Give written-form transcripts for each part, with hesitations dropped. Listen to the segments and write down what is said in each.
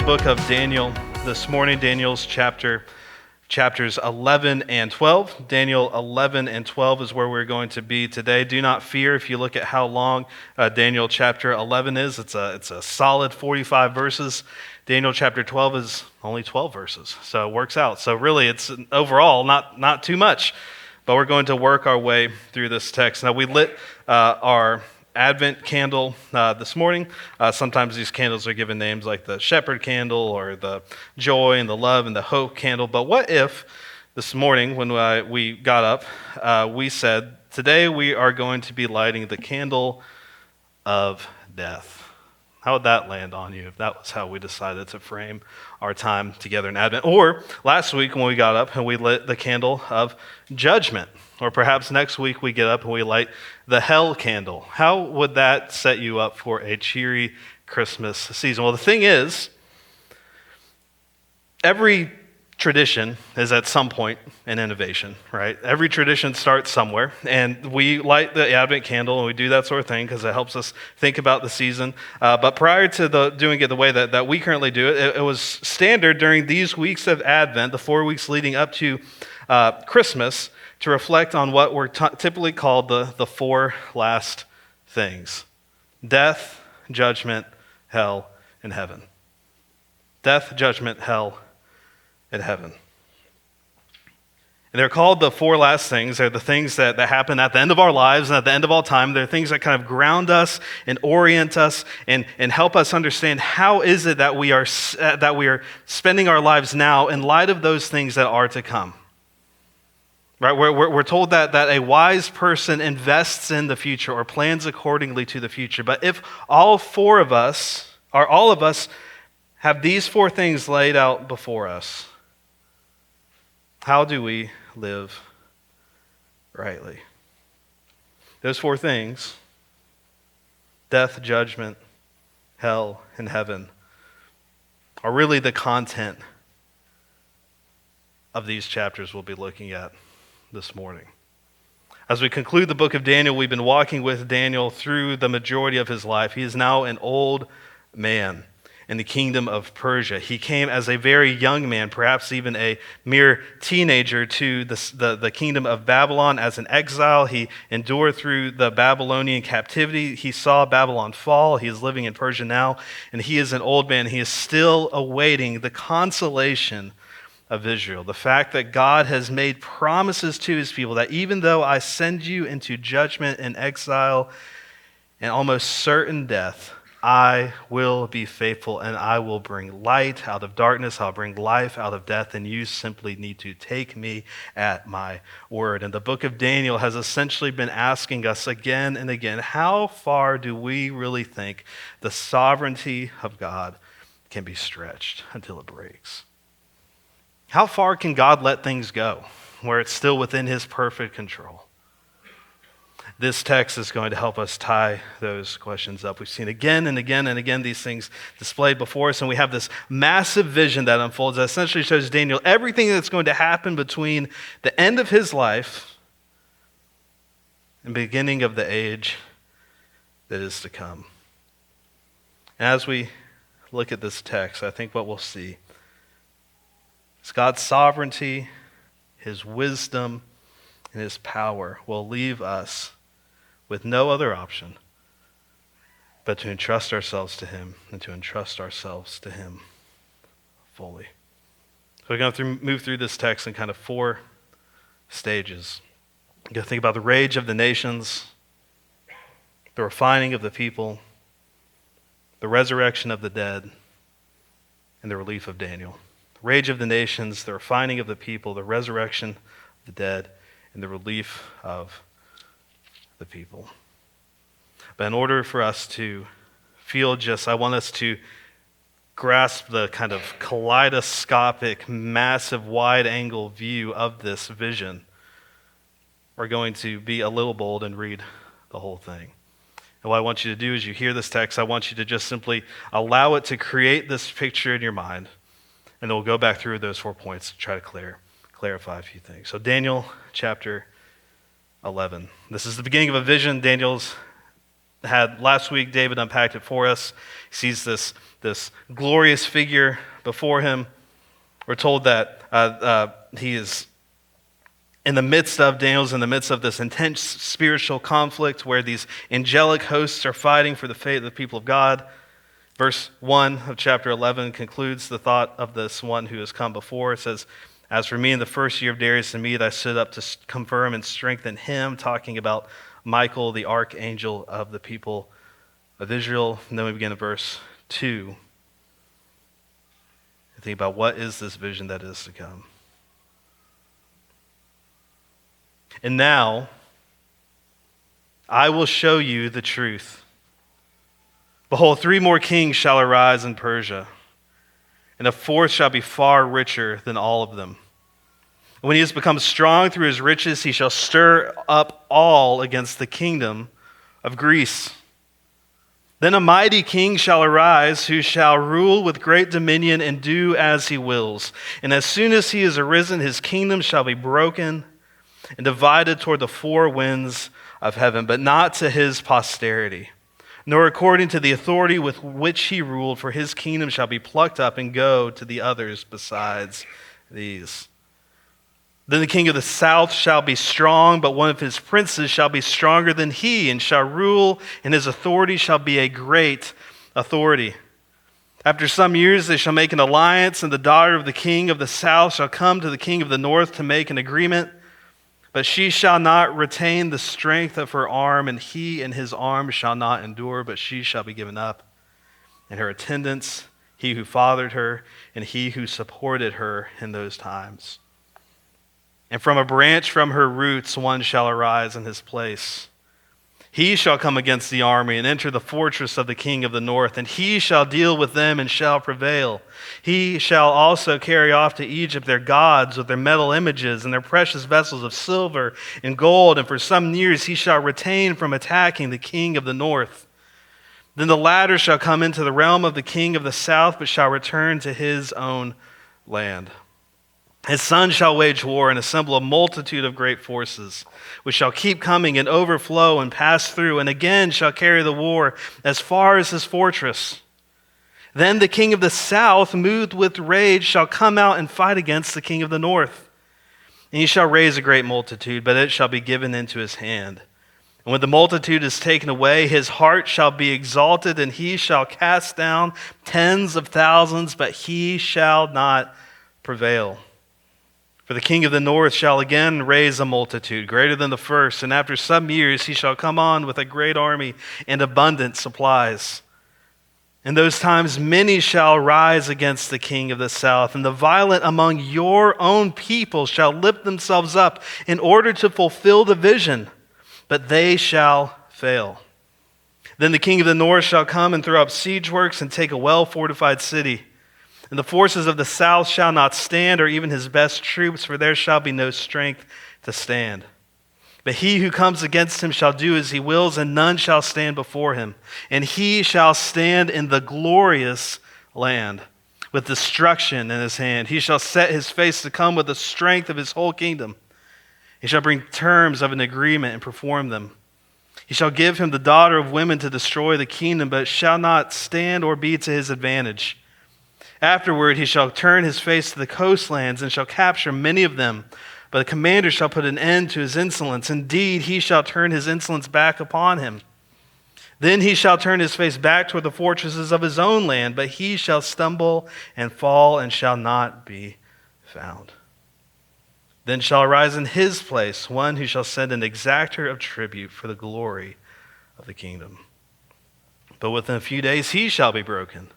book of Daniel this morning, chapters 11 and 12. Daniel 11 and 12 is where we're going to be today. Do not fear if you look at how long Daniel chapter 11 is. It's a solid 45 verses. Daniel chapter 12 is only 12 verses, so it works out. So really, it's overall not too much, but we're going to work our way through this text. Now, we lit our Advent candle this morning. Sometimes these candles are given names like the shepherd candle or the joy and the love and the hope candle. But what if this morning when we got up, we said, today we are going to be lighting the candle of death? How would that land on you if that was how we decided to frame our time together in Advent? Or last week when we got up and we lit the candle of judgment. Or perhaps next week we get up and we light the hell candle. How would that set you up for a cheery Christmas season? Well, the thing is, every tradition is at some point an innovation, right? Every tradition starts somewhere, and we light the Advent candle and we do that sort of thing because it helps us think about the season. But prior to doing it the way that we currently do it, it was standard during these weeks of Advent, the 4 weeks leading up to Christmas, to reflect on what were typically called the four last things: death, judgment, hell, and heaven. Death, judgment, hell, and heaven. And they're called the four last things. They're the things that happen at the end of our lives and at the end of all time. They're things that kind of ground us and orient us and help us understand how is it that we are spending our lives now in light of those things that are to come. Right, we're told that a wise person invests in the future or plans accordingly to the future. But if all of us have these four things laid out before us, how do we live rightly? Those four things, death, judgment, hell, and heaven, are really the content of these chapters we'll be looking at this morning. As we conclude the book of Daniel, we've been walking with Daniel through the majority of his life. He is now an old man in the kingdom of Persia. He came as a very young man, perhaps even a mere teenager, to the kingdom of Babylon as an exile. He endured through the Babylonian captivity. He saw Babylon fall. He is living in Persia now, and he is an old man. He is still awaiting the consolation of Israel. The fact that God has made promises to his people that even though I send you into judgment and exile and almost certain death, I will be faithful and I will bring light out of darkness. I'll bring life out of death, and you simply need to take me at my word. And the book of Daniel has essentially been asking us again and again, how far do we really think the sovereignty of God can be stretched until it breaks? How far can God let things go where it's still within his perfect control? This text is going to help us tie those questions up. We've seen again and again and again these things displayed before us, and we have this massive vision that unfolds that essentially shows Daniel everything that's going to happen between the end of his life and beginning of the age that is to come. And as we look at this text, I think what we'll see is God's sovereignty, his wisdom, and his power will leave us with no other option but to entrust ourselves to him and to entrust ourselves to him fully. So we're going to move through this text in kind of four stages. We're going to think about the rage of the nations, the refining of the people, the resurrection of the dead, and the relief of Daniel. The rage of the nations, the refining of the people, the resurrection of the dead, and the relief of the people. But in order for us to feel I want us to grasp the kind of kaleidoscopic, massive, wide-angle view of this vision, we're going to be a little bold and read the whole thing. And what I want you to do is you hear this text, I want you to just simply allow it to create this picture in your mind, and then we'll go back through those 4 points to try to clarify a few things. So Daniel chapter 11. This is the beginning of a vision. Daniel's had last week. David unpacked it for us. He sees this glorious figure before him. We're told that he is Daniel's in the midst of this intense spiritual conflict where these angelic hosts are fighting for the fate of the people of God. Verse 1 of chapter 11 concludes the thought of this one who has come before. It says, "As for me, in the first year of Darius the Mede, I stood up to confirm and strengthen him," talking about Michael, the archangel of the people of Israel. And then we begin at verse 2. And think about what is this vision that is to come. "And now I will show you the truth. Behold, 3 more kings shall arise in Persia, and a 4th shall be far richer than all of them. When he has become strong through his riches, he shall stir up all against the kingdom of Greece. Then a mighty king shall arise, who shall rule with great dominion and do as he wills. And as soon as he is arisen, his kingdom shall be broken and divided toward the 4 winds of heaven, but not to his posterity, nor according to the authority with which he ruled, for his kingdom shall be plucked up and go to the others besides these. Then the king of the south shall be strong, but one of his princes shall be stronger than he, and shall rule, and his authority shall be a great authority. After some years they shall make an alliance, and the daughter of the king of the south shall come to the king of the north to make an agreement. But she shall not retain the strength of her arm, and he and his arm shall not endure, but she shall be given up. And her attendants, he who fathered her, and he who supported her in those times. And from a branch from her roots one shall arise in his place. He shall come against the army and enter the fortress of the king of the north, and he shall deal with them and shall prevail. He shall also carry off to Egypt their gods with their metal images and their precious vessels of silver and gold, and for some years he shall retain from attacking the king of the north. Then the latter shall come into the realm of the king of the south, but shall return to his own land. His son shall wage war and assemble a multitude of great forces, which shall keep coming and overflow and pass through, and again shall carry the war as far as his fortress. Then the king of the south, moved with rage, shall come out and fight against the king of the north. And he shall raise a great multitude, but it shall be given into his hand. And when the multitude is taken away, his heart shall be exalted, and he shall cast down tens of thousands, but he shall not prevail. For the king of the north shall again raise a multitude greater than the first, and after some years he shall come on with a great army and abundant supplies. In those times many shall rise against the king of the south, and the violent among your own people shall lift themselves up in order to fulfill the vision, but they shall fail. Then the king of the north shall come and throw up siege works and take a well-fortified city. And the forces of the south shall not stand, or even his best troops, for there shall be no strength to stand. But he who comes against him shall do as he wills, and none shall stand before him. And he shall stand in the glorious land, with destruction in his hand. He shall set his face to come with the strength of his whole kingdom. He shall bring terms of an agreement and perform them. He shall give him the daughter of women to destroy the kingdom, but it shall not stand or be to his advantage. Afterward he shall turn his face to the coastlands and shall capture many of them. But the commander shall put an end to his insolence. Indeed, he shall turn his insolence back upon him. Then he shall turn his face back toward the fortresses of his own land, but he shall stumble and fall and shall not be found. Then shall arise in his place one who shall send an exactor of tribute for the glory of the kingdom. But within a few days he shall be broken,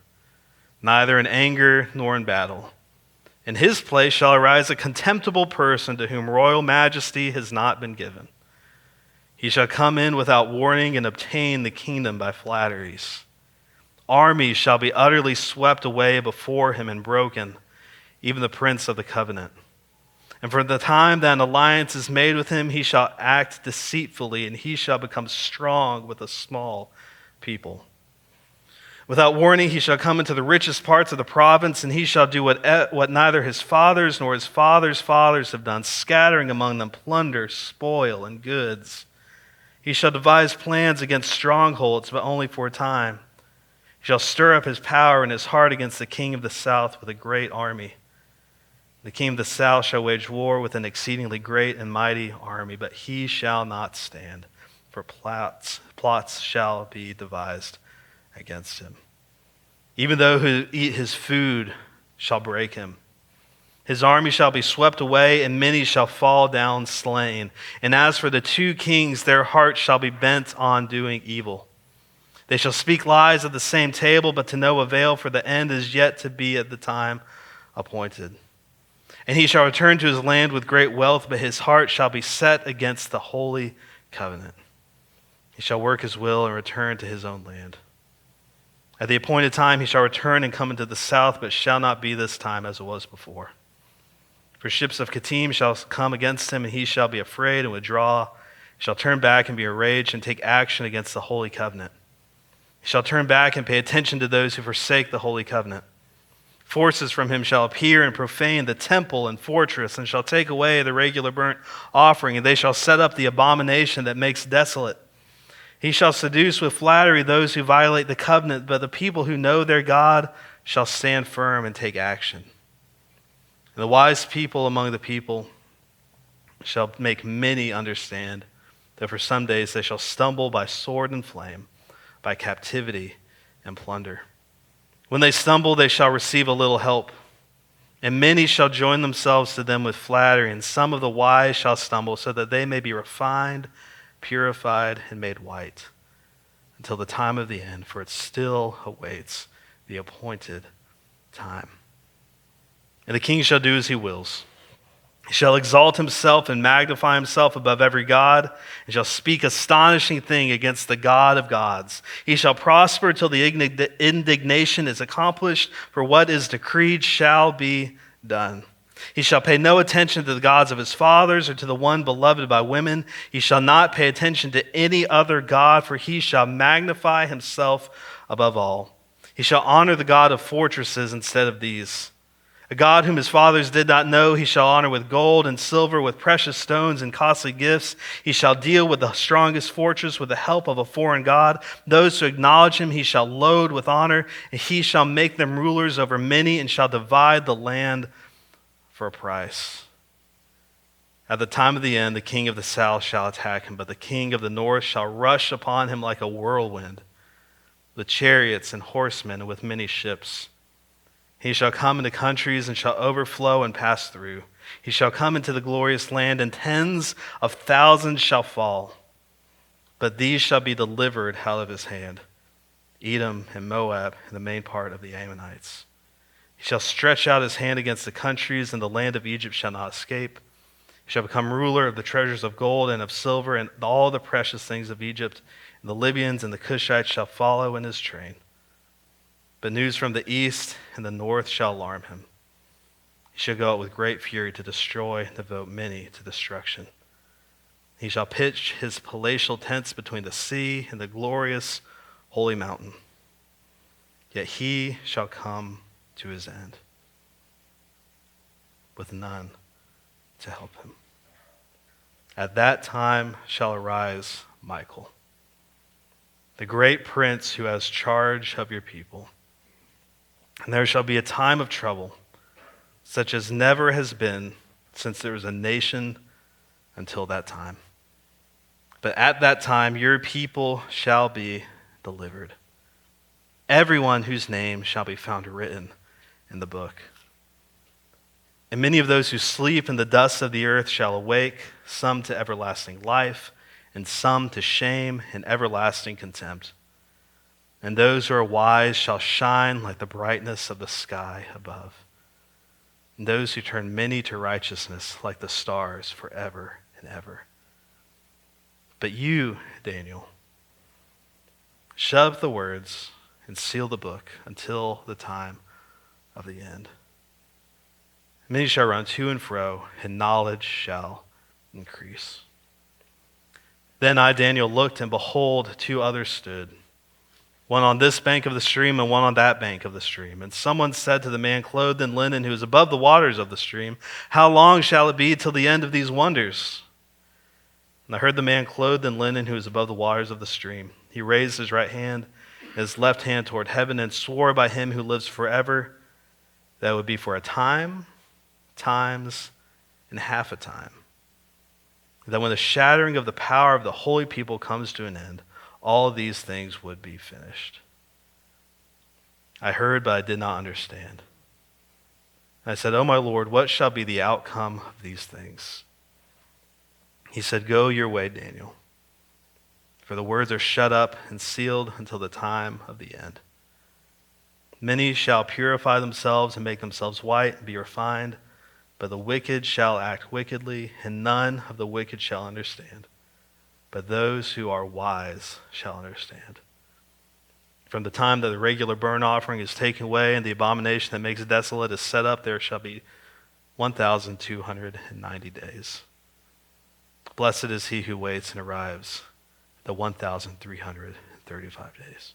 neither in anger nor in battle. In his place shall arise a contemptible person to whom royal majesty has not been given. He shall come in without warning and obtain the kingdom by flatteries. Armies shall be utterly swept away before him and broken, even the prince of the covenant. And from the time that an alliance is made with him, he shall act deceitfully, and he shall become strong with a small people. Without warning, he shall come into the richest parts of the province, and he shall do what neither his fathers nor his fathers' fathers have done, scattering among them plunder, spoil, and goods. He shall devise plans against strongholds, but only for a time. He shall stir up his power and his heart against the king of the south with a great army. The king of the south shall wage war with an exceedingly great and mighty army, but he shall not stand, for plots shall be devised against him. Even though who eat his food shall break him. His army shall be swept away, and many shall fall down slain. And as for the two kings, their hearts shall be bent on doing evil. They shall speak lies at the same table, but to no avail, for the end is yet to be at the time appointed. And he shall return to his land with great wealth, but his heart shall be set against the holy covenant. He shall work his will and return to his own land. At the appointed time he shall return and come into the south, but shall not be this time as it was before. For ships of Kittim shall come against him, and he shall be afraid and withdraw. He shall turn back and be enraged and take action against the holy covenant. He shall turn back and pay attention to those who forsake the holy covenant. Forces from him shall appear and profane the temple and fortress, and shall take away the regular burnt offering, and they shall set up the abomination that makes desolate. He shall seduce with flattery those who violate the covenant, but the people who know their God shall stand firm and take action. And the wise people among the people shall make many understand that for some days they shall stumble by sword and flame, by captivity and plunder. When they stumble, they shall receive a little help. And many shall join themselves to them with flattery, and some of the wise shall stumble, so that they may be refined, purified, and made white, until the time of the end, for it still awaits the appointed time. And the king shall do as he wills. He shall exalt himself and magnify himself above every god, and shall speak astonishing thing against the God of gods. He shall prosper till the indignation is accomplished, for what is decreed shall be done. He shall pay no attention to the gods of his fathers or to the one beloved by women. He shall not pay attention to any other god, for he shall magnify himself above all. He shall honor the God of fortresses instead of these. A God whom his fathers did not know, he shall honor with gold and silver, with precious stones and costly gifts. He shall deal with the strongest fortress with the help of a foreign god. Those who acknowledge him he shall load with honor, and he shall make them rulers over many, and shall divide the land for a price. At the time of the end, the king of the south shall attack him, but the king of the north shall rush upon him like a whirlwind, with chariots and horsemen, and with many ships. He shall come into countries and shall overflow and pass through. He shall come into the glorious land, and tens of thousands shall fall. But these shall be delivered out of his hand, Edom and Moab and the main part of the Ammonites. He shall stretch out his hand against the countries, and the land of Egypt shall not escape. He shall become ruler of the treasures of gold and of silver and all the precious things of Egypt. And the Libyans and the Cushites shall follow in his train. But news from the east and the north shall alarm him. He shall go out with great fury to destroy and devote many to destruction. He shall pitch his palatial tents between the sea and the glorious holy mountain. Yet he shall come to his end, with none to help him. At that time shall arise Michael, the great prince who has charge of your people. And there shall be a time of trouble, such as never has been since there was a nation until that time. But at that time your people shall be delivered, everyone whose name shall be found written in the book. And many of those who sleep in the dust of the earth shall awake, some to everlasting life, and some to shame and everlasting contempt. And those who are wise shall shine like the brightness of the sky above. And those who turn many to righteousness like the stars forever and ever. But you, Daniel, shut up the words and seal the book until the time of the end. Many shall run to and fro, and knowledge shall increase. Then I, Daniel, looked, and behold, two others stood, one on this bank of the stream and one on that bank of the stream. And someone said to the man clothed in linen who was above the waters of the stream, "How long shall it be till the end of these wonders?" And I heard the man clothed in linen who was above the waters of the stream. He raised his right hand and his left hand toward heaven and swore by him who lives forever that it would be for a time, times, and half a time. That when the shattering of the power of the holy people comes to an end, all of these things would be finished. I heard, but I did not understand. I said, "O my Lord, what shall be the outcome of these things?" He said, "Go your way, Daniel, for the words are shut up and sealed until the time of the end. Many shall purify themselves and make themselves white and be refined, but the wicked shall act wickedly, and none of the wicked shall understand. But those who are wise shall understand. From the time that the regular burnt offering is taken away and the abomination that makes desolate is set up, there shall be 1,290 days. Blessed is he who waits and arrives at the 1,335 days.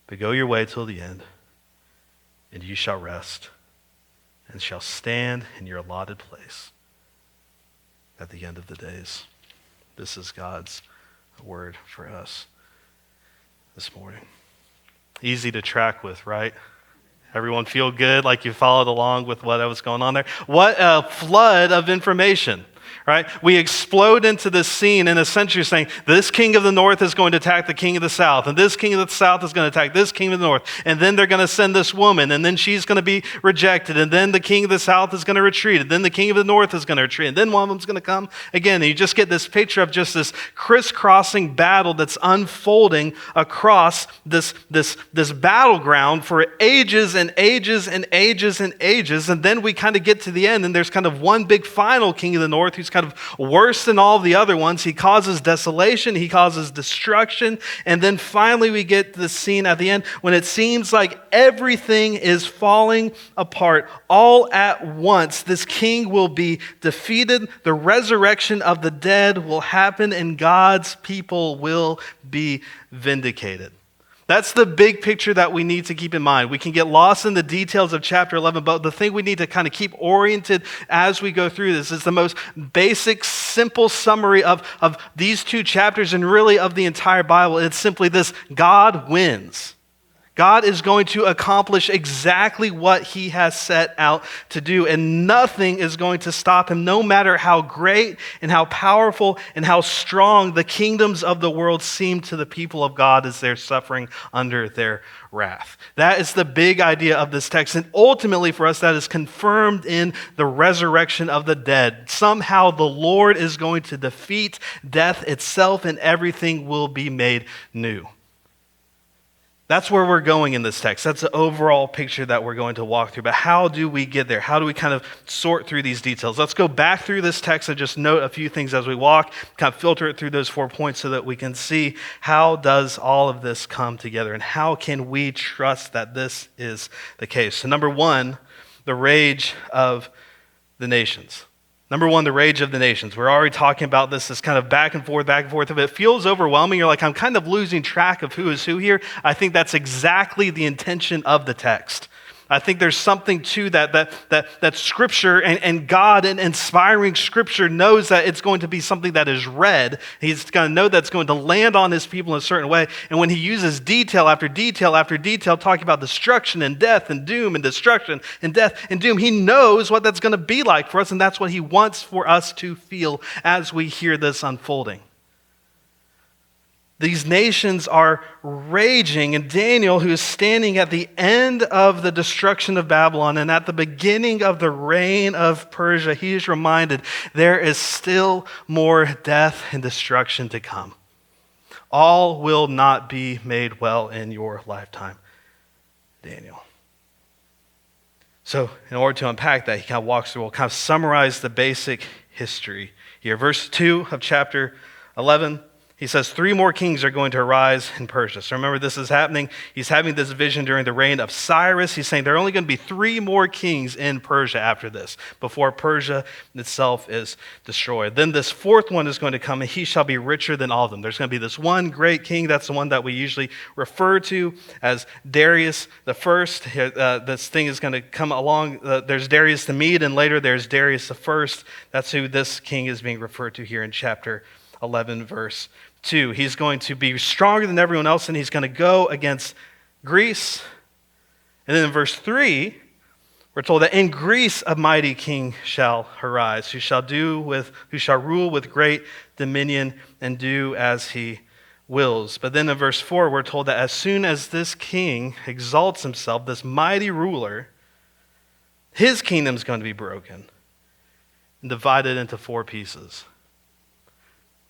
But go your way till the end, and you shall rest, and shall stand in your allotted place at the end of the days." This is God's word for us this morning. Easy to track with, right? Everyone feel good, like you followed along with what was going on there? What a flood of information. Right? We explode into this scene and essentially saying, this king of the north is going to attack the king of the south, and this king of the south is going to attack this king of the north, and then they're going to send this woman, and then she's going to be rejected, and then the king of the south is going to retreat, and then the king of the north is going to retreat, and then one of them's going to come again. And you just get this picture of just this crisscrossing battle that's unfolding across this battleground for ages and ages and ages and ages, and then we kind of get to the end, and there's kind of one big final king of the north who's kind of worse than all the other ones. He causes desolation, he causes destruction, and then finally we get the scene at the end when it seems like everything is falling apart all at once. This king will be defeated, the resurrection of the dead will happen, and God's people will be vindicated. That's the big picture that we need to keep in mind. We can get lost in the details of chapter 11, but the thing we need to kind of keep oriented as we go through this is the most basic, simple summary of these two chapters and really of the entire Bible. It's simply this: God wins. God is going to accomplish exactly what he has set out to do, and nothing is going to stop him, no matter how great and how powerful and how strong the kingdoms of the world seem to the people of God as they're suffering under their wrath. That is the big idea of this text, and ultimately for us that is confirmed in the resurrection of the dead. Somehow the Lord is going to defeat death itself, and everything will be made new. That's where we're going in this text. That's the overall picture that we're going to walk through. But how do we get there? How do we kind of sort through these details? Let's go back through this text and just note a few things as we walk, kind of filter it through those 4 points so that we can see how does all of this come together and how can we trust that this is the case. So number one, the rage of the nations. Number one, the rage of the nations. We're already talking about this kind of back and forth. If it feels overwhelming, you're like, I'm kind of losing track of who is who here. I think that's exactly the intention of the text. I think there's something to that Scripture and God and inspiring Scripture knows that it's going to be something that is read. He's going to know that's going to land on his people in a certain way. And when he uses detail after detail after detail, talking about destruction and death and doom and destruction and death and doom, he knows what that's going to be like for us, and that's what he wants for us to feel as we hear this unfolding. These nations are raging, and Daniel, who is standing at the end of the destruction of Babylon and at the beginning of the reign of Persia, he is reminded there is still more death and destruction to come. All will not be made well in your lifetime, Daniel. So in order to unpack that, he kind of walks through, we'll kind of summarize the basic history here. Verse 2 of chapter 11, He says 3 more kings are going to arise in Persia. So remember, this is happening. He's having this vision during the reign of Cyrus. He's saying there are only going to be 3 more kings in Persia after this, before Persia itself is destroyed. Then this 4th one is going to come, and he shall be richer than all of them. There's going to be this one great king. That's the one that we usually refer to as Darius the First. This thing is going to come along. There's Darius the Mede, and later there's Darius the First. That's who this king is being referred to here in chapter 11, verse 2. He's going to be stronger than everyone else, and he's going to go against Greece. And then in verse 3, we're told that in Greece a mighty king shall arise, who shall rule with great dominion and do as he wills. But then in verse 4, we're told that as soon as this king exalts himself, this mighty ruler, his kingdom is going to be broken and divided into 4 pieces.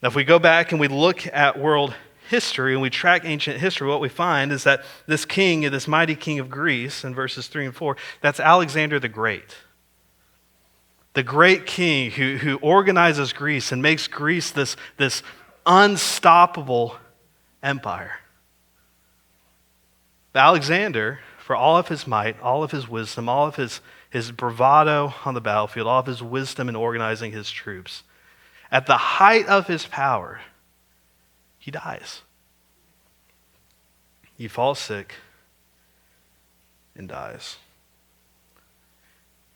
Now, if we go back and we look at world history and we track ancient history, what we find is that this king, this mighty king of Greece, in verses 3 and 4, that's Alexander the Great. The great king who organizes Greece and makes Greece this unstoppable empire. Alexander, for all of his might, all of his wisdom, all of his bravado on the battlefield, all of his wisdom in organizing his troops, at the height of his power, he dies. He falls sick and dies.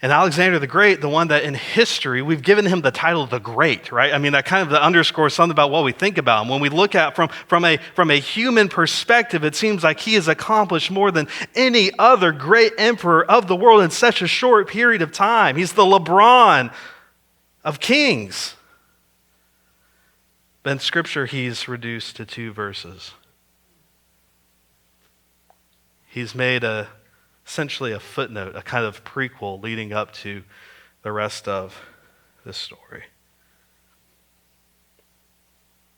And Alexander the Great, the one that in history, we've given him the title the Great, right? I mean, that kind of underscores something about what we think about him. When we look at from a human perspective, it seems like he has accomplished more than any other great emperor of the world in such a short period of time. He's the LeBron of kings. But in Scripture, he's reduced to 2 verses. He's made essentially a footnote, a kind of prequel leading up to the rest of this story.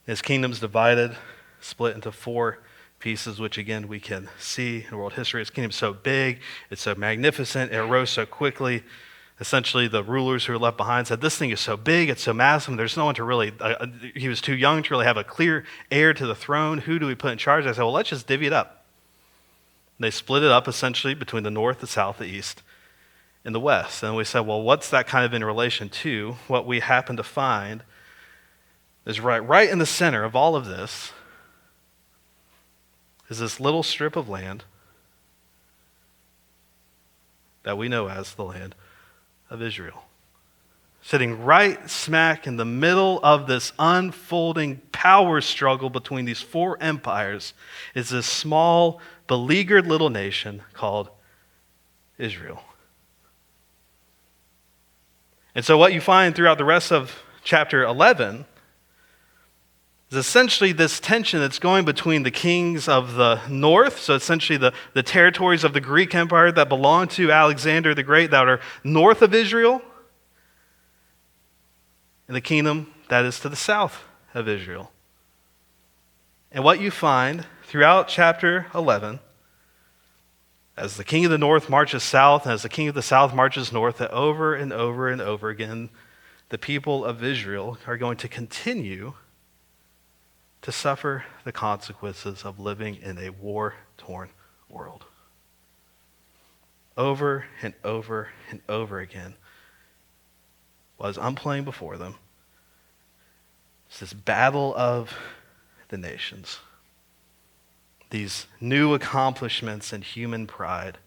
His kingdom's divided, split into 4 pieces, which again we can see in world history. His kingdom's so big, it's so magnificent, it rose so quickly. Essentially, the rulers who were left behind said, this thing is so big, it's so massive, there's no one to really, he was too young to really have a clear heir to the throne. Who do we put in charge? I said, well, let's just divvy it up. And they split it up essentially between the north, the south, the east, and the west. And we said, well, what's that kind of in relation to? What we happen to find is right in the center of all of this is this little strip of land that we know as the land of Israel. Sitting right smack in the middle of this unfolding power struggle between these 4 empires is this small, beleaguered little nation called Israel. And so what you find throughout the rest of chapter 11 is essentially this tension that's going between the kings of the north, so essentially the territories of the Greek Empire that belonged to Alexander the Great that are north of Israel, and the kingdom that is to the south of Israel. And what you find throughout chapter 11, as the king of the north marches south, and as the king of the south marches north, that over and over and over again, the people of Israel are going to continue to suffer the consequences of living in a war-torn world. Over and over and over again, what is unplaying before them is this battle of the nations, these new accomplishments in human pride,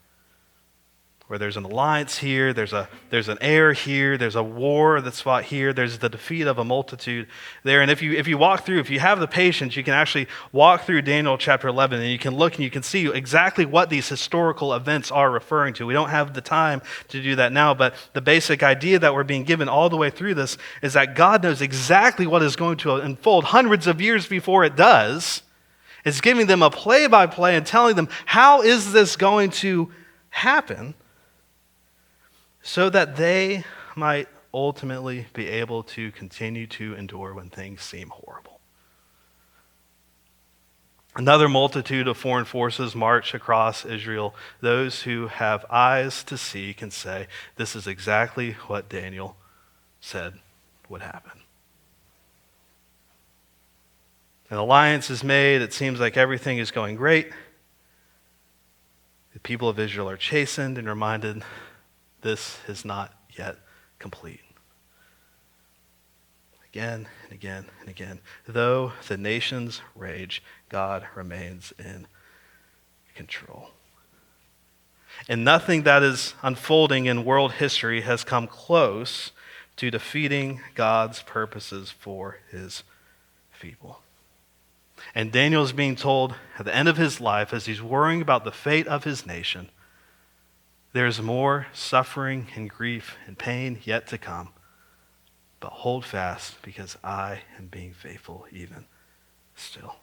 where there's an alliance here, there's an heir here, there's a war that's fought here, there's the defeat of a multitude there. And if you walk through, if you have the patience, you can actually walk through Daniel chapter 11 and you can look and you can see exactly what these historical events are referring to. We don't have the time to do that now, but the basic idea that we're being given all the way through this is that God knows exactly what is going to unfold hundreds of years before it does. It's giving them a play-by-play and telling them, how is this going to happen? So that they might ultimately be able to continue to endure when things seem horrible. Another multitude of foreign forces march across Israel. Those who have eyes to see can say, this is exactly what Daniel said would happen. An alliance is made. It seems like everything is going great. The people of Israel are chastened and reminded this is not yet complete. Again and again and again. Though the nations rage, God remains in control. And nothing that is unfolding in world history has come close to defeating God's purposes for his people. And Daniel is being told at the end of his life, as he's worrying about the fate of his nation, there's more suffering and grief and pain yet to come. But hold fast, because I am being faithful even still.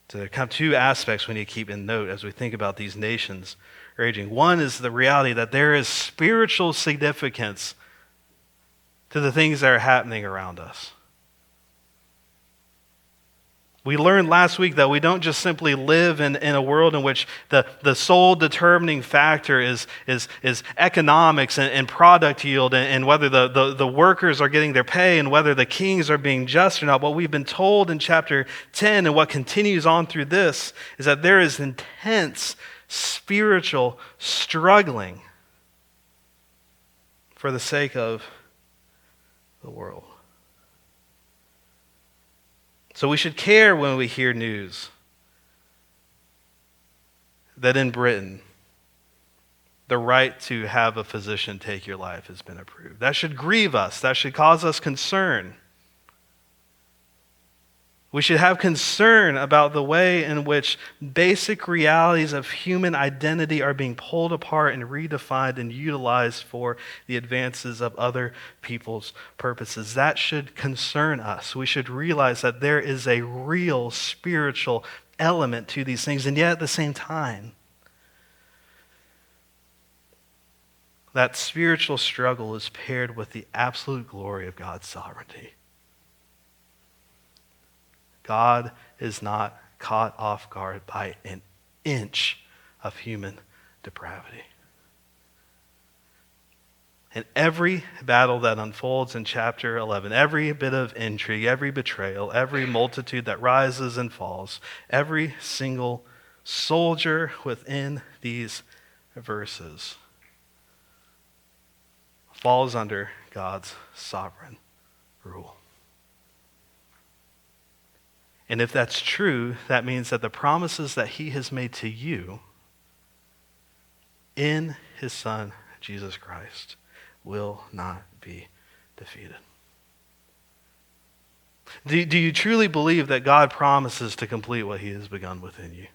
So there are kind of two aspects we need to keep in note as we think about these nations raging. One is the reality that there is spiritual significance to the things that are happening around us. We learned last week that we don't just simply live in a world in which the sole determining factor is economics and product yield and whether the workers are getting their pay and whether the kings are being just or not. What we've been told in chapter 10 and what continues on through this is that there is intense spiritual struggling for the sake of the world. So we should care when we hear news that in Britain, the right to have a physician take your life has been approved. That should grieve us. That should cause us concern. We should have concern about the way in which basic realities of human identity are being pulled apart and redefined and utilized for the advances of other people's purposes. That should concern us. We should realize that there is a real spiritual element to these things, and yet at the same time, that spiritual struggle is paired with the absolute glory of God's sovereignty. God is not caught off guard by an inch of human depravity. And every battle that unfolds in chapter 11, every bit of intrigue, every betrayal, every multitude that rises and falls, every single soldier within these verses falls under God's sovereign rule. And if that's true, that means that the promises that he has made to you in his Son, Jesus Christ, will not be defeated. Do you truly believe that God promises to complete what he has begun within you?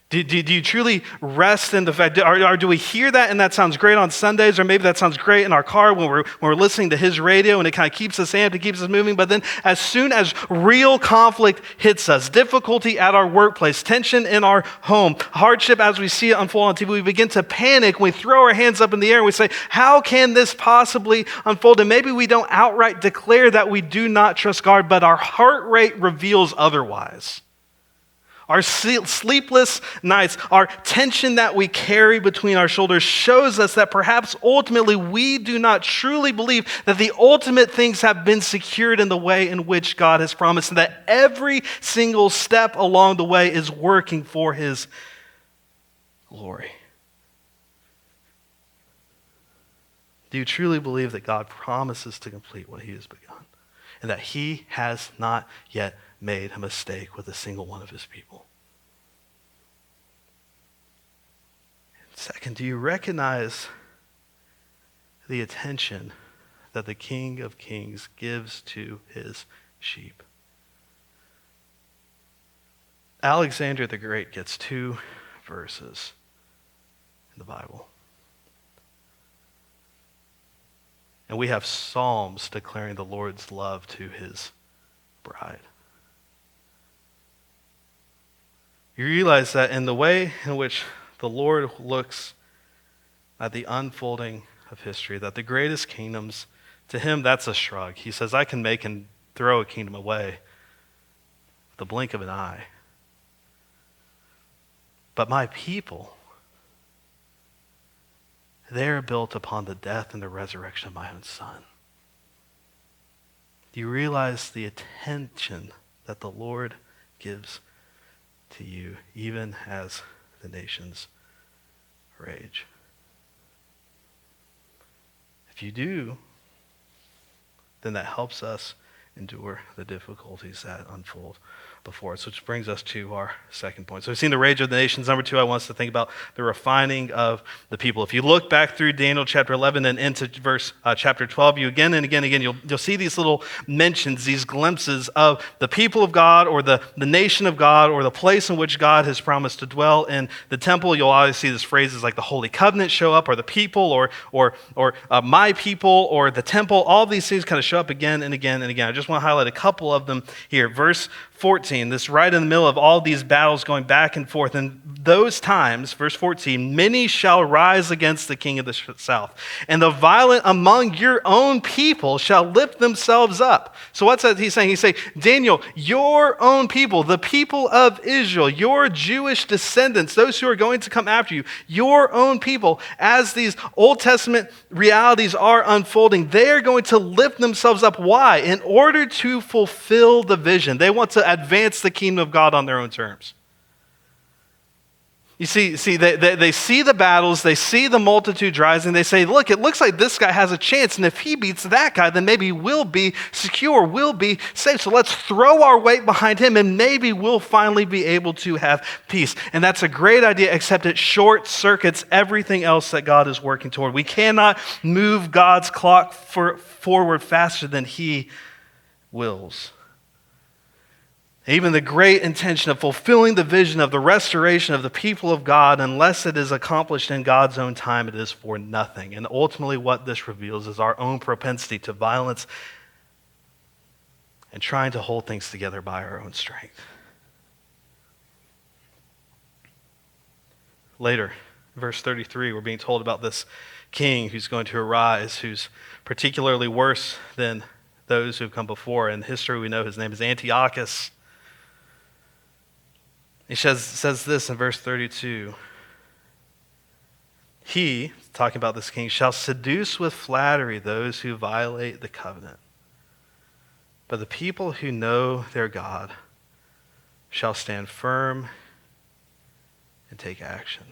Do you truly rest in the fact, or do we hear that and that sounds great on Sundays, or maybe that sounds great in our car when we're listening to his radio and it kind of keeps us amped, it keeps us moving, but then as soon as real conflict hits us, difficulty at our workplace, tension in our home, hardship as we see it unfold on TV, we begin to panic, we throw our hands up in the air and we say, how can this possibly unfold? And maybe we don't outright declare that we do not trust God, but our heart rate reveals otherwise. Our sleepless nights, our tension that we carry between our shoulders shows us that perhaps ultimately we do not truly believe that the ultimate things have been secured in the way in which God has promised, and that every single step along the way is working for his glory. Do you truly believe that God promises to complete what he has begun, and that he has not yet made a mistake with a single one of his people? Second, do you recognize the attention that the King of Kings gives to his sheep? Alexander the Great gets 2 verses in the Bible. And we have psalms declaring the Lord's love to his bride. You realize that in the way in which the Lord looks at the unfolding of history, that the greatest kingdoms, to him, that's a shrug. He says, I can make and throw a kingdom away with the blink of an eye. But my people, they're built upon the death and the resurrection of my own Son. Do you realize the attention that the Lord gives to you, even as the nations rage? If you do, then that helps us endure the difficulties that unfold before us, which brings us to our second point. So we've seen the rage of the nations. Number two, I want us to think about the refining of the people. If you look back through Daniel chapter 11 and into chapter 12, you again and again, you'll see these little mentions, these glimpses of the people of God or the nation of God or the place in which God has promised to dwell. In the temple, you'll always see these phrases like the Holy Covenant show up, or the people, or my people, or the temple. All these things kind of show up again and again and again. I just want to highlight a couple of them here. Verse 14, this right in the middle of all these battles going back and forth. In those times, verse 14, many shall rise against the king of the south, and the violent among your own people shall lift themselves up. So what's that he's saying? He's saying, Daniel, your own people, the people of Israel, your Jewish descendants, those who are going to come after you, your own people, as these Old Testament realities are unfolding, they are going to lift themselves up. Why? In order to fulfill the vision. They want to advance the kingdom of God on their own terms. You see, they see the battles, they see the multitudes rising, they say, look, it looks like this guy has a chance, and if he beats that guy, then maybe we'll be secure, we'll be safe. So let's throw our weight behind him, and maybe we'll finally be able to have peace. And that's a great idea, except it short circuits everything else that God is working toward. We cannot move God's clock forward faster than he wills. Even the great intention of fulfilling the vision of the restoration of the people of God, unless it is accomplished in God's own time, it is for nothing. And ultimately what this reveals is our own propensity to violence and trying to hold things together by our own strength. Later, verse 33, we're being told about this king who's going to arise, who's particularly worse than those who've come before. In history, we know his name is Antiochus. He says this in verse 32. He, talking about this king, shall seduce with flattery those who violate the covenant. But the people who know their God shall stand firm and take action.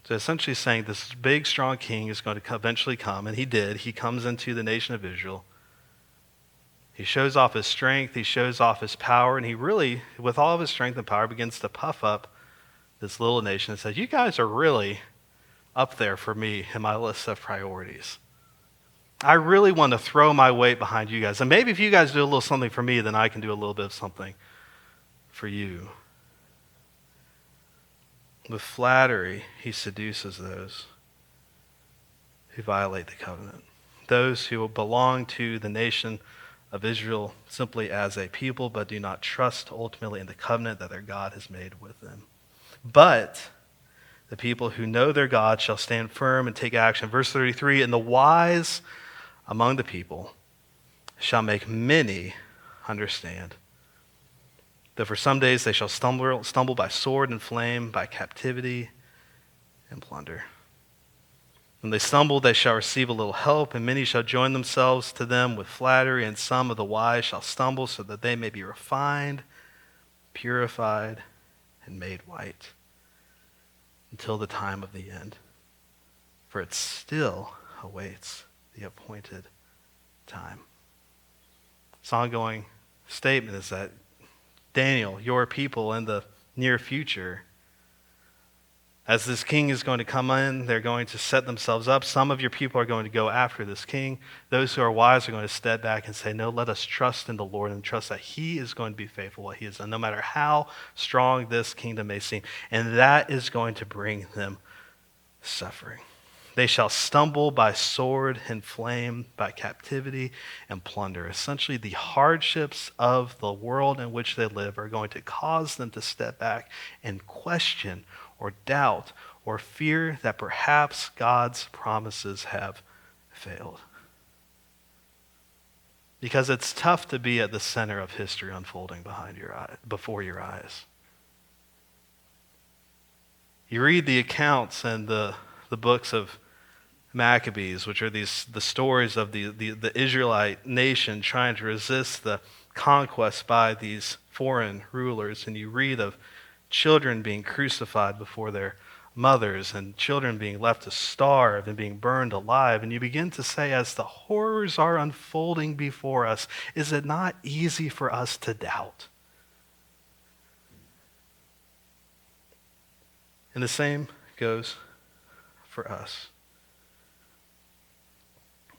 So essentially saying this big, strong king is going to eventually come, and he did. He comes into the nation of Israel. He shows off his strength, he shows off his power, and he really, with all of his strength and power, begins to puff up this little nation and says, you guys are really up there for me in my list of priorities. I really want to throw my weight behind you guys. And maybe if you guys do a little something for me, then I can do a little bit of something for you. With flattery, he seduces those who violate the covenant, those who belong to the nation of Israel simply as a people, but do not trust ultimately in the covenant that their God has made with them. But the people who know their God shall stand firm and take action. Verse 33, and the wise among the people shall make many understand. Though for some days they shall stumble by sword and flame, by captivity and plunder. When they stumble, they shall receive a little help, and many shall join themselves to them with flattery, and some of the wise shall stumble so that they may be refined, purified, and made white until the time of the end. For it still awaits the appointed time. This ongoing statement is that Daniel, your people in the near future, as this king is going to come in, they're going to set themselves up. Some of your people are going to go after this king. Those who are wise are going to step back and say, no, let us trust in the Lord and trust that he is going to be faithful what he has done, no matter how strong this kingdom may seem. And that is going to bring them suffering. They shall stumble by sword and flame, by captivity and plunder. Essentially, the hardships of the world in which they live are going to cause them to step back and question or doubt or fear that perhaps God's promises have failed. Because it's tough to be at the center of history unfolding before your eyes. You read the accounts and the books of Maccabees, which are the stories of the Israelite nation trying to resist the conquest by these foreign rulers. And you read of children being crucified before their mothers and children being left to starve and being burned alive. And you begin to say, as the horrors are unfolding before us, is it not easy for us to doubt? And the same goes for us.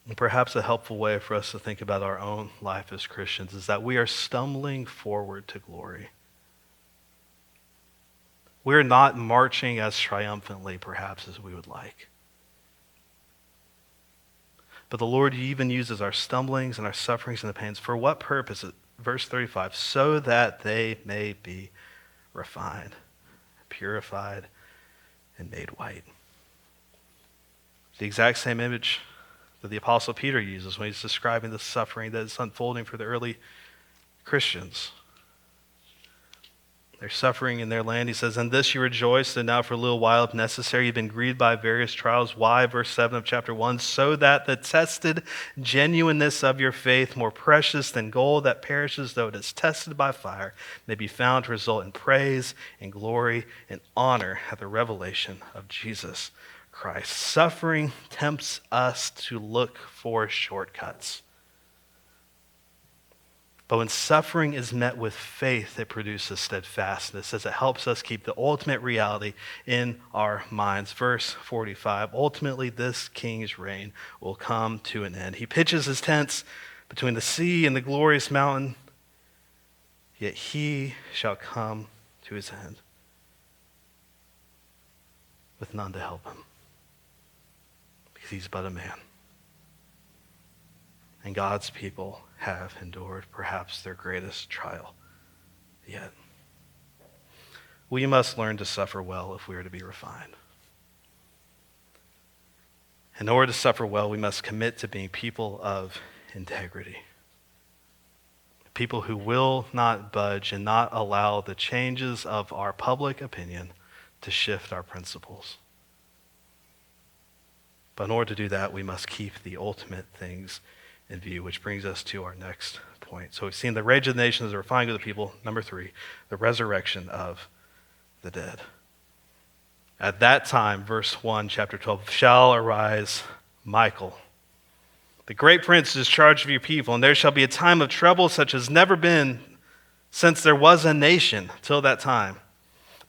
And perhaps a helpful way for us to think about our own life as Christians is that we are stumbling forward to glory. We're not marching as triumphantly, perhaps, as we would like. But the Lord even uses our stumblings and our sufferings and the pains. For what purpose? Verse 35, so that they may be refined, purified, and made white. The exact same image that the Apostle Peter uses when he's describing the suffering that is unfolding for the early Christians. They're suffering in their land. He says, in this you rejoice, and now for a little while, if necessary, you've been grieved by various trials. Why? Verse 7 of chapter 1, so that the tested genuineness of your faith, more precious than gold that perishes though it is tested by fire, may be found to result in praise and glory and honor at the revelation of Jesus Christ. Suffering tempts us to look for shortcuts. But when suffering is met with faith, it produces steadfastness as it helps us keep the ultimate reality in our minds. Verse 45, ultimately this king's reign will come to an end. He pitches his tents between the sea and the glorious mountain, yet he shall come to his end with none to help him, because he's but a man. And God's people have endured perhaps their greatest trial yet. We must learn to suffer well if we are to be refined. In order to suffer well, we must commit to being people of integrity. People who will not budge and not allow the changes of our public opinion to shift our principles. But in order to do that, we must keep the ultimate things in view, which brings us to our next point. So we've seen the rage of the nations, the refining of the people. Number 3, the resurrection of the dead. At that time, verse 1, chapter 12, shall arise Michael, the great prince, is charged of your people, and there shall be a time of trouble such as never been since there was a nation till that time.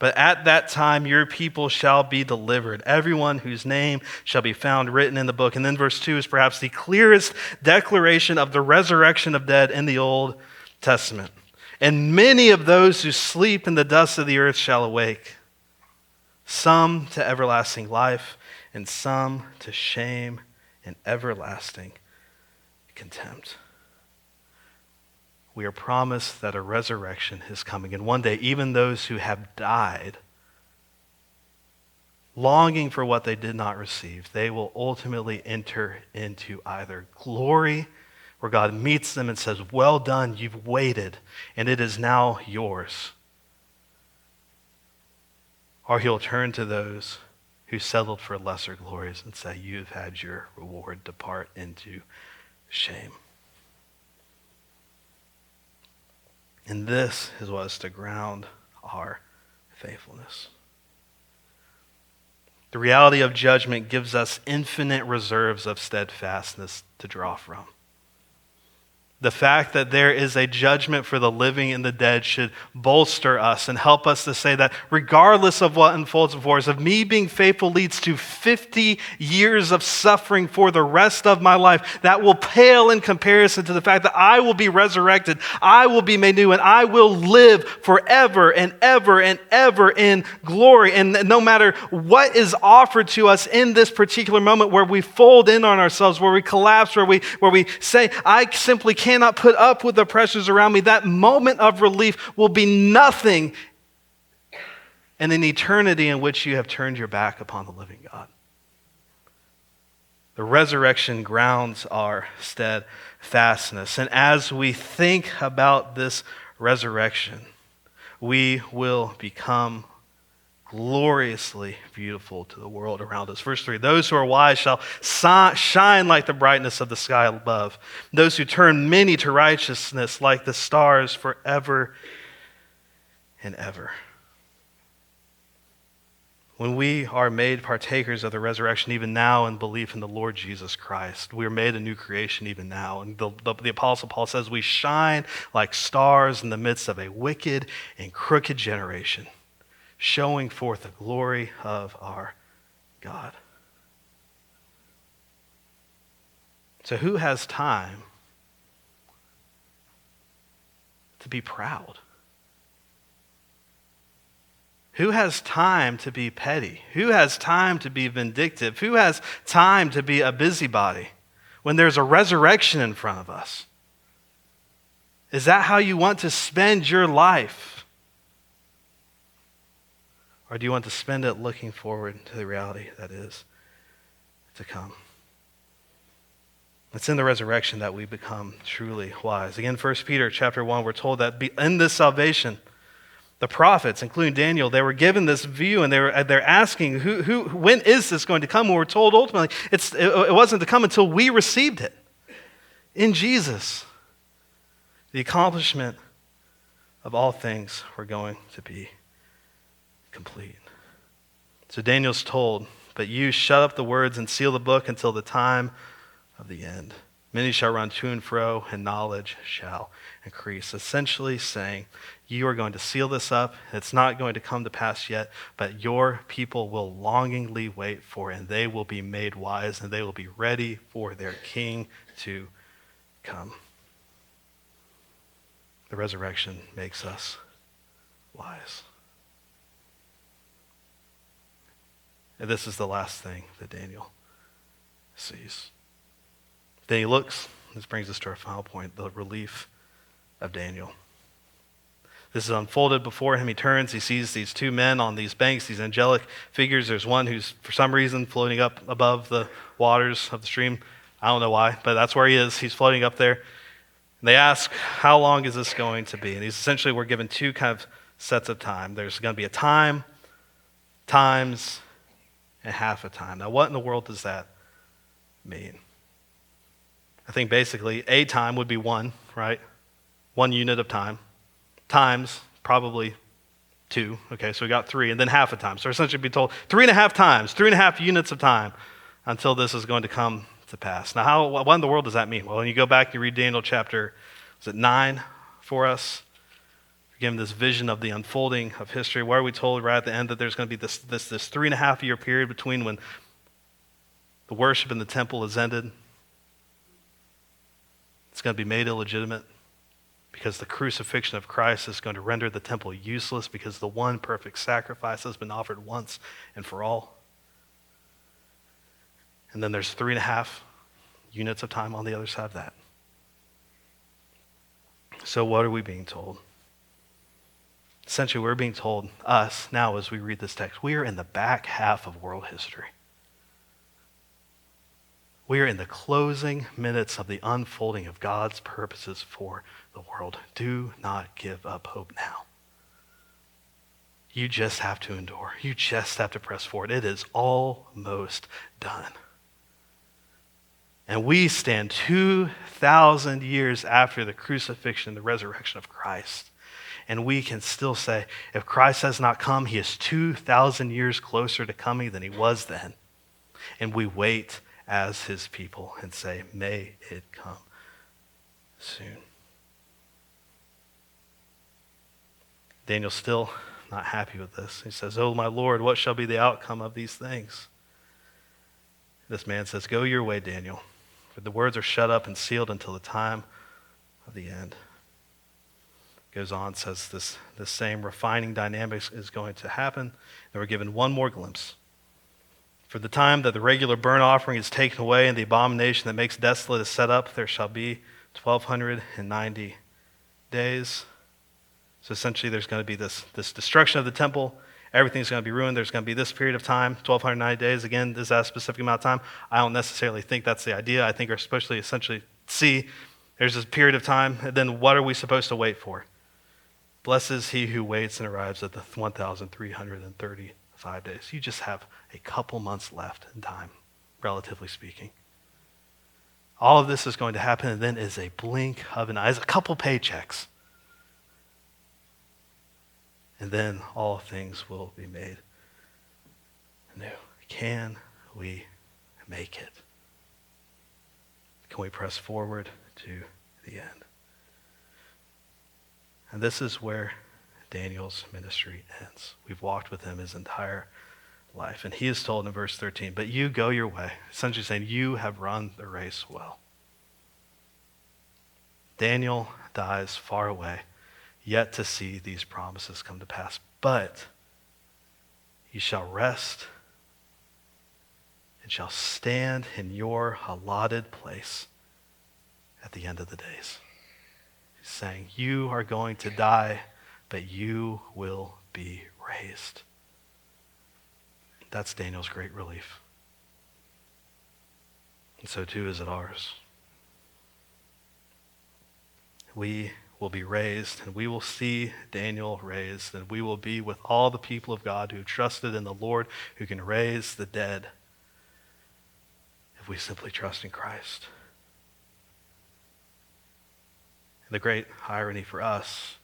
But at that time your people shall be delivered, everyone whose name shall be found written in the book. And then verse 2 is perhaps the clearest declaration of the resurrection of dead in the Old Testament. And many of those who sleep in the dust of the earth shall awake, some to everlasting life, and some to shame and everlasting contempt. We are promised that a resurrection is coming. And one day, even those who have died, longing for what they did not receive, they will ultimately enter into either glory, where God meets them and says, well done, you've waited, and it is now yours. Or he'll turn to those who settled for lesser glories and say, you've had your reward, depart into shame. And this is what is to ground our faithfulness. The reality of judgment gives us infinite reserves of steadfastness to draw from. The fact that there is a judgment for the living and the dead should bolster us and help us to say that regardless of what unfolds before us, if me being faithful leads to 50 years of suffering for the rest of my life, that will pale in comparison to the fact that I will be resurrected, I will be made new, and I will live forever and ever and ever in glory. And no matter what is offered to us in this particular moment where we fold in on ourselves, where we collapse, where we say, I simply cannot put up with the pressures around me, that moment of relief will be nothing in an eternity in which you have turned your back upon the living God. The resurrection grounds our steadfastness. And as we think about this resurrection, we will become gloriously beautiful to the world around us. Verse 3, those who are wise shall shine like the brightness of the sky above. Those who turn many to righteousness like the stars forever and ever. When we are made partakers of the resurrection, even now in belief in the Lord Jesus Christ, we are made a new creation even now. And the Apostle Paul says we shine like stars in the midst of a wicked and crooked generation, showing forth the glory of our God. So who has time to be proud? Who has time to be petty? Who has time to be vindictive? Who has time to be a busybody when there's a resurrection in front of us? Is that how you want to spend your life? Or do you want to spend it looking forward to the reality that is to come? It's in the resurrection that we become truly wise. Again, 1 Peter chapter 1, we're told that in this salvation, the prophets, including Daniel, they were given this view, and they're asking, when is this going to come? And we're told ultimately it wasn't to come until we received it in Jesus. The accomplishment of all things were going to be complete. So Daniel's told, but you shut up the words and seal the book until the time of the end. Many shall run to and fro, and knowledge shall increase. Essentially saying, you are going to seal this up. It's not going to come to pass yet, but your people will longingly wait for it, and they will be made wise, and they will be ready for their king to come. The resurrection makes us wise. And this is the last thing that Daniel sees. Then he looks, this brings us to our final point, the relief of Daniel. This is unfolded before him. He turns, he sees these two men on these banks, these angelic figures. There's one who's, for some reason, floating up above the waters of the stream. I don't know why, but that's where he is. He's floating up there. And they ask, how long is this going to be? And he's essentially, we're given two kind of sets of time. There's going to be a time, times, and half a time. Now, what in the world does that mean? I think basically a time would be one, right? 1 unit of time. Times, probably 2. Okay, so we got 3, and then half a time. So essentially be told 3.5 times, 3.5 units of time until this is going to come to pass. Now, what in the world does that mean? Well, when you go back and you read Daniel chapter, 9 for us? We're given this vision of the unfolding of history. Where are we told right at the end that there's going to be this 3.5 year period between when the worship in the temple is ended? It's going to be made illegitimate because the crucifixion of Christ is going to render the temple useless because the one perfect sacrifice has been offered once and for all. And then there's 3.5 units of time on the other side of that. So what are we being told? Essentially, we're being told, us, now as we read this text, we are in the back half of world history. We are in the closing minutes of the unfolding of God's purposes for the world. Do not give up hope now. You just have to endure. You just have to press forward. It is almost done. And we stand 2,000 years after the crucifixion and the resurrection of Christ. And we can still say, if Christ has not come, he is 2,000 years closer to coming than he was then. And we wait as his people and say, may it come soon. Daniel's still not happy with this. He says, oh, my Lord, what shall be the outcome of these things? This man says, go your way, Daniel, for the words are shut up and sealed until the time of the end. Goes on, says this same refining dynamics is going to happen. And we're given one more glimpse. For the time that the regular burnt offering is taken away and the abomination that makes desolate is set up, there shall be 1,290 days. So essentially there's going to be this destruction of the temple. Everything's going to be ruined. There's going to be this period of time, 1,290 days. Again, is that a specific amount of time? I don't necessarily think that's the idea. I think we're supposed to essentially see there's this period of time, and then what are we supposed to wait for? Blessed is he who waits and arrives at the 1,330 5 days. You just have a couple months left in time, relatively speaking. All of this is going to happen, and then is a blink of an eye, is a couple paychecks. And then all things will be made new. Can we make it? Can we press forward to the end? And this is where Daniel's ministry ends. We've walked with him his entire life. And he is told in verse 13, but you go your way. Essentially saying, you have run the race well. Daniel dies far away, yet to see these promises come to pass. But you shall rest and shall stand in your allotted place at the end of the days. He's saying, you are going to die, but you will be raised. That's Daniel's great relief. And so too is it ours. We will be raised, and we will see Daniel raised, and we will be with all the people of God who trusted in the Lord, who can raise the dead if we simply trust in Christ. And the great irony for us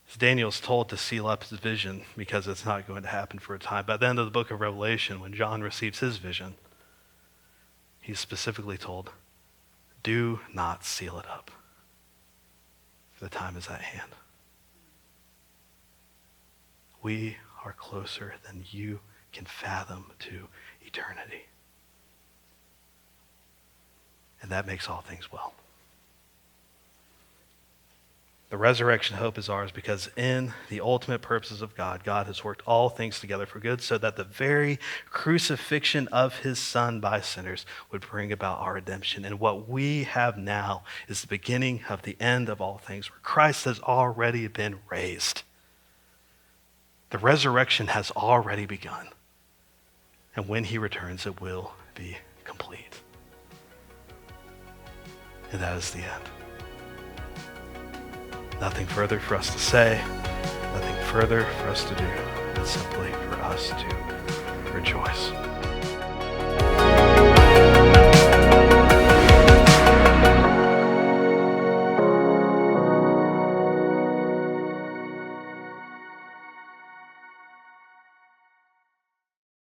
is Daniel's told to seal up his vision because it's not going to happen for a time. By the end of the book of Revelation, when John receives his vision, he's specifically told, do not seal it up, for the time is at hand. We are closer than you can fathom to eternity. And that makes all things well. The resurrection hope is ours because in the ultimate purposes of God, God has worked all things together for good so that the very crucifixion of his Son by sinners would bring about our redemption. And what we have now is the beginning of the end of all things, where Christ has already been raised. The resurrection has already begun. And when he returns, it will be complete. And that is the end. Nothing further for us to say, nothing further for us to do, but simply for us to rejoice.